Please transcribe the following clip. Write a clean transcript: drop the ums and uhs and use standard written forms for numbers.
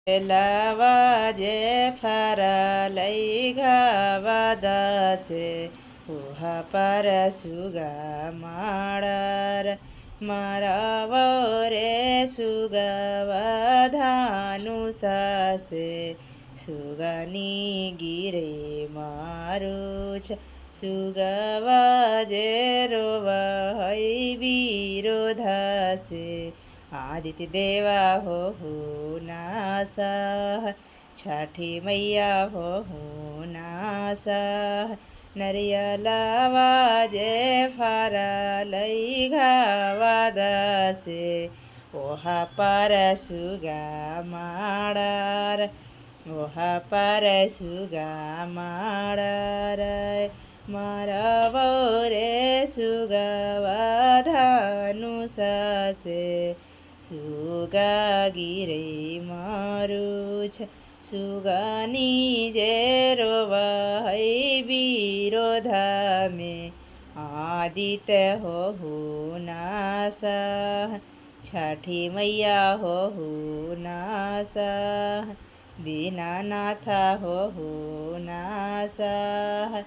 લાવા જે ફારા લઈ ગાવા દાસે ઉહા પર સુગા માળાર મારા વરે સુગવા ધાનુ સાસે સુગાની ગીરે મારું છે સુગવા જે રોવા વિરોધાસે आदित्य देवा हो नासा छठी मैया हो नासा नरियलावा जे फारा लई घावा दासे ओहा पर सुगा माड़ार ओहा पर सुगा माड़ार मारा वरे सुगवा धानु सासे સુગા ગીરે મારું છે સુગાની જે રોવાય વિરોધા મે આદિત્ય હો નાસા છઠી મૈયા હો નાસા દીનાનાથ હો નાસા